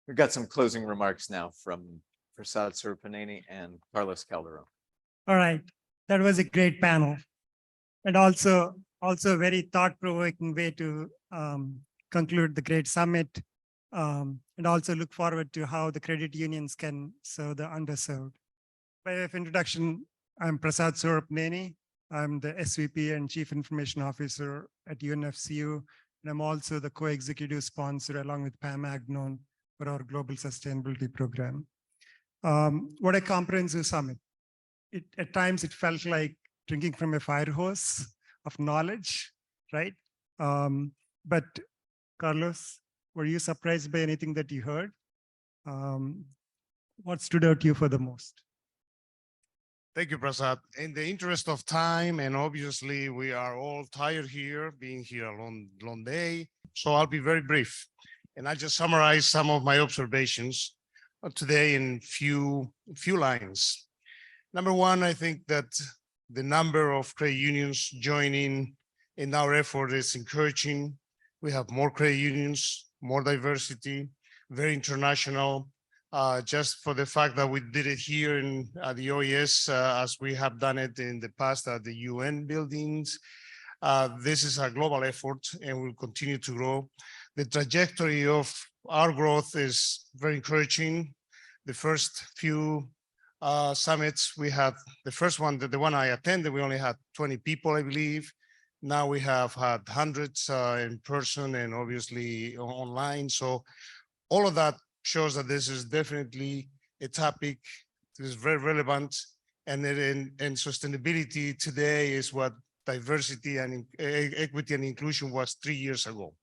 We've got some closing remarks now from Prasad Surpaneni and Carlos Calderon. All right, that was a great panel, and also a very thought-provoking way to conclude the great summit, and also look forward to how the credit unions can serve the underserved. By way of introduction, I'm Prasad Surpaneni. I'm the SVP and Chief Information Officer at UNFCU, and I'm also the co-executive sponsor along with Pam Agnon for our Global Sustainability Program. What a comprehensive summit. At times it felt like drinking from a fire hose of knowledge, right? But Carlos, were you surprised by anything that you heard? What stood out to you for the most? Thank you, Prasad. In the interest of time, and obviously we are all tired here, being here a long day, so I'll be very brief. And I'll just summarize some of my observations today in few lines. Number one, I think that the number of credit unions joining in our effort is encouraging. We have more credit unions, more diversity, very international. Just for the fact that we did it here in the OAS, as we have done it in the past at the UN buildings. This is a global effort and will continue to grow. The trajectory of our growth is very encouraging. The first few summits we had, the first one, the one I attended, we only had 20 people, I believe. Now we have had hundreds in person and obviously online. So all of that shows that this is definitely a topic that is very relevant, and sustainability today is what diversity and equity and inclusion was 3 years ago.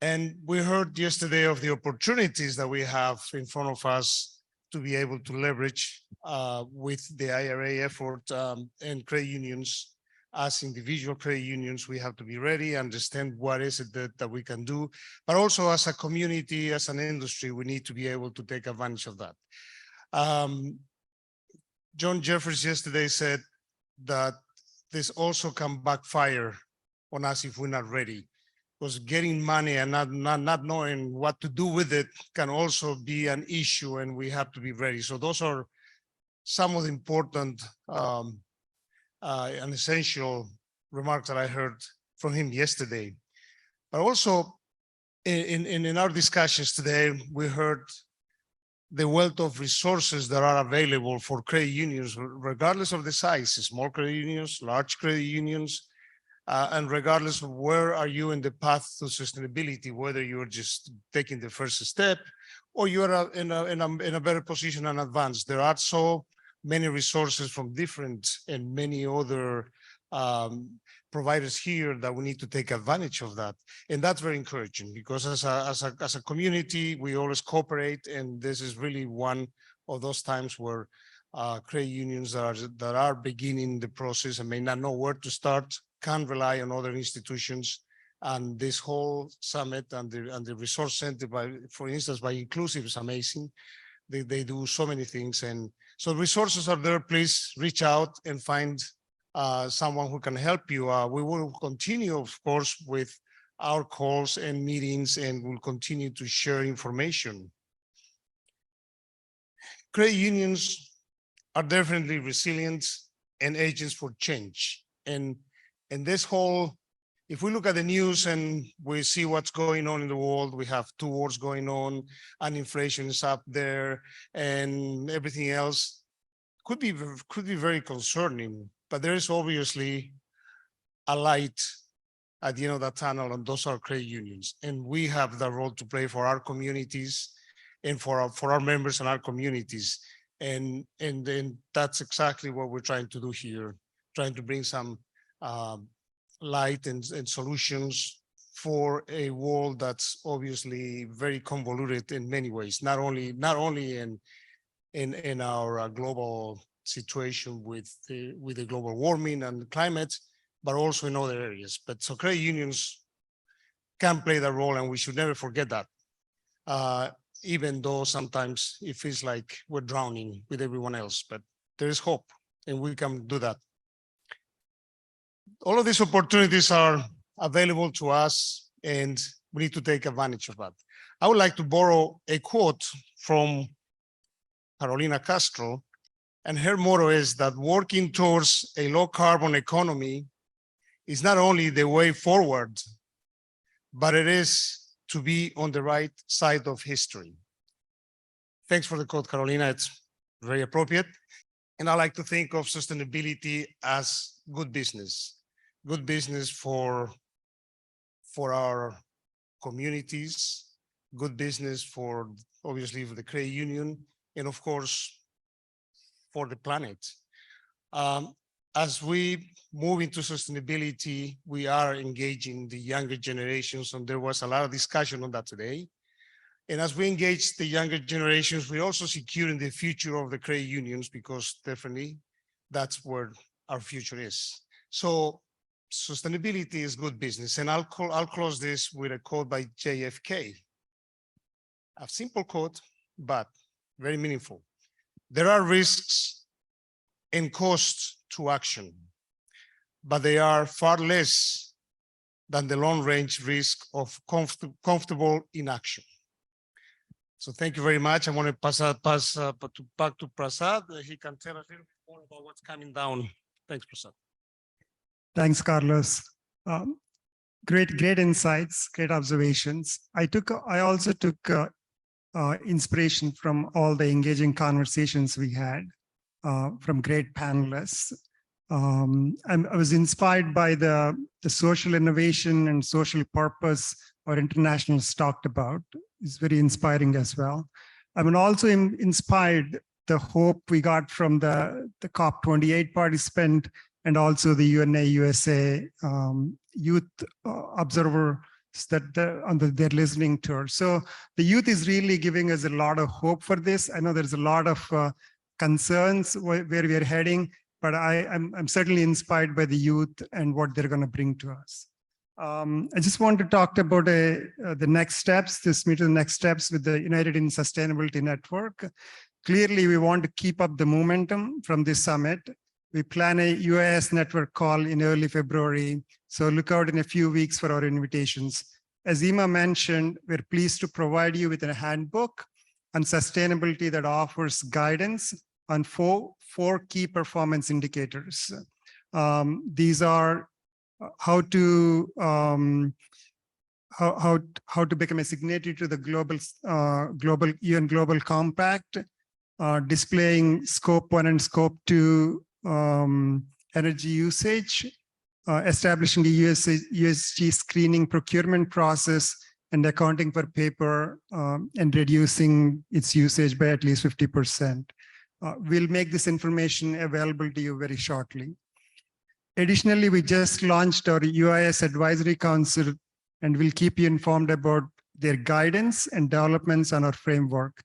And we heard yesterday of the opportunities that we have in front of us to be able to leverage with the IRA effort and credit unions. As individual credit unions, we have to be ready, understand what is it that we can do, but also as a community, as an industry, we need to be able to take advantage of that. John Jeffers yesterday said that this also can backfire on us if we're not ready, because getting money and not knowing what to do with it can also be an issue, and we have to be ready. So those are some of the important and essential remarks that I heard from him yesterday. But also in our discussions today, we heard the wealth of resources that are available for credit unions, regardless of the size, small credit unions, large credit unions, and regardless of where are you in the path to sustainability, whether you're just taking the first step or you're in a better position and advanced. There are so many resources from different and many other providers here that we need to take advantage of that. And that's very encouraging, because as a community, we always cooperate. And this is really one of those times where credit unions that are beginning the process and may not know where to start can rely on other institutions. And this whole summit and the resource center, for instance, by Inclusive, is amazing. They do so many things. And so resources are there. Please reach out and find someone who can help you. We will continue, of course, with our calls and meetings, and we'll continue to share information. Credit unions are definitely resilient and agents for change. And this whole, if we look at the news and we see what's going on in the world, we have two wars going on, and inflation is up there, and everything else could be very concerning. But there is obviously a light at the end of that tunnel, and those are credit unions. And we have the role to play for our communities and for our members and our communities. And then that's exactly what we're trying to do here, trying to bring some light and solutions for a world that's obviously very convoluted in many ways, not only in our global situation with the global warming and climate, but also in other areas. But so credit unions can play that role, and we should never forget that, even though sometimes it feels like we're drowning with everyone else. But there is hope, and we can do that. All of these opportunities are available to us, and we need to take advantage of that. I would like to borrow a quote from Carolina Castro, and her motto is that working towards a low carbon economy is not only the way forward, but it is to be on the right side of history. Thanks for the quote, Carolina. It's very appropriate. And I like to think of sustainability as good business for our communities, good business for obviously for the credit union, and of course, for the planet. As we move into sustainability, we are engaging the younger generations, and there was a lot of discussion on that today. And as we engage the younger generations, we're also securing the future of the credit unions, because definitely that's where our future is. So sustainability is good business. And I'll close this with a quote by JFK. A simple quote, but very meaningful. There are risks and costs to action, but they are far less than the long-range risk of comfortable inaction. So thank you very much. I want to pass back to Prasad. He can tell us a little bit more about what's coming down. Thanks, Prasad. Thanks, Carlos. Great insights, great observations. I also took inspiration from all the engaging conversations we had from great panelists. I was inspired by the social innovation and social purpose our internationals talked about. It's very inspiring as well. I'm also inspired the hope we got from the COP28 participant and also the UNA USA youth observers that they're listening to. So the youth is really giving us a lot of hope for this. I know there's a lot of concerns where we are heading, but I'm certainly inspired by the youth and what they're going to bring to us. I just want to talk about the next steps, this meeting, the next steps with the United in Sustainability Network. Clearly, we want to keep up the momentum from this summit. We plan a UIS network call in early February, so look out in a few weeks for our invitations. As Ima mentioned, we're pleased to provide you with a handbook on sustainability that offers guidance on four key performance indicators. These are how to become a signatory to the global UN Global Compact, displaying Scope 1 and Scope 2 energy usage, establishing the USG screening procurement process, and accounting for paper and reducing its usage by at least 50%. We'll make this information available to you very shortly. Additionally, we just launched our UIS Advisory Council, and we'll keep you informed about their guidance and developments on our framework.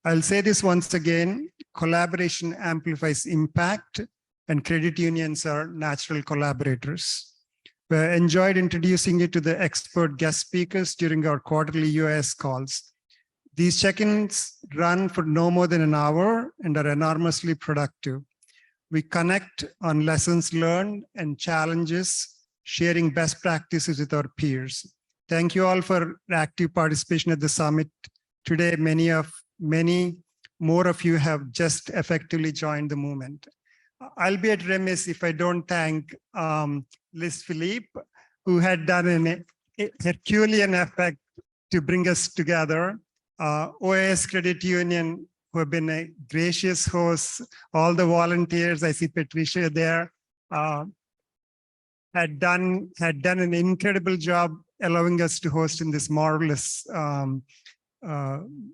I'll say this once again, collaboration amplifies impact, and credit unions are natural collaborators. We enjoyed introducing you to the expert guest speakers during our quarterly UIS calls. These check-ins run for no more than an hour and are enormously productive. We connect on lessons learned and challenges, sharing best practices with our peers. Thank you all for active participation at the summit. Today, many more of you have just effectively joined the movement. I'll be remiss if I don't thank Liz Philippe, who had done a Herculean effort to bring us together. OAS Credit Union, who have been a gracious host, all the volunteers, I see Patricia there, had done an incredible job allowing us to host in this marvelous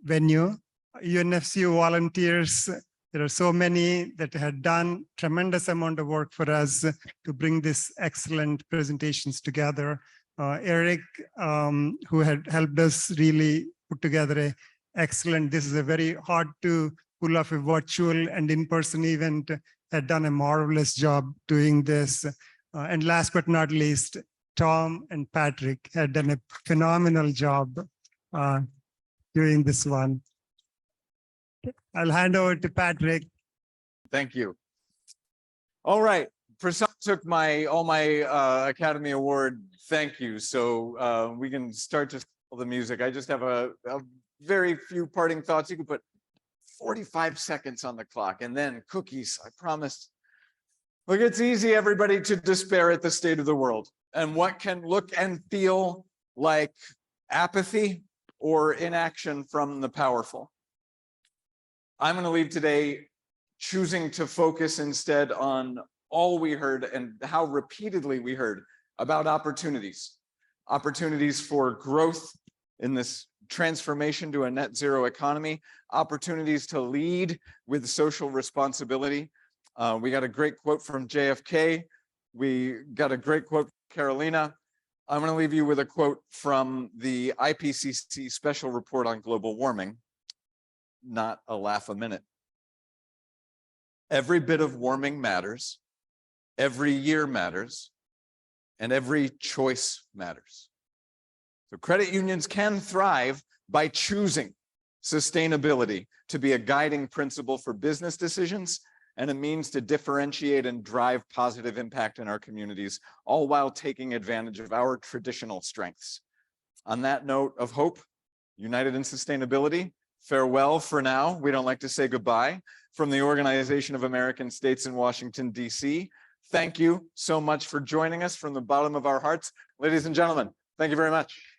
venue. UNFCU volunteers, there are so many that had done tremendous amount of work for us to bring this excellent presentations together. Eric, who had helped us really put together a excellent, this is a very hard to pull off a virtual and in-person event, had done a marvelous job doing this. And last but not least, Tom and Patrick had done a phenomenal job doing this one. I'll hand over to Patrick. Thank you. All right. Prasad took all my Academy Award thank you, so we can start to feel the music. I just have a very few parting thoughts. You can put 45 seconds on the clock and then cookies, I promise. Look, it's easy, everybody, to despair at the state of the world and what can look and feel like apathy or inaction from the powerful. I'm going to leave today choosing to focus instead on all we heard and how repeatedly we heard about opportunities for growth in this transformation to a net zero economy, opportunities to lead with social responsibility. We got a great quote from JFK. We got a great quote from Carolina. I'm going to leave you with a quote from the IPCC Special Report on Global Warming. Not a laugh a minute. Every bit of warming matters, every year matters, and every choice matters. So credit unions can thrive by choosing sustainability to be a guiding principle for business decisions and a means to differentiate and drive positive impact in our communities, all while taking advantage of our traditional strengths. On that note of hope, united in sustainability, farewell for now. We don't like to say goodbye. From the Organization of American States in Washington, D.C., thank you so much for joining us from the bottom of our hearts. Ladies and gentlemen, thank you very much.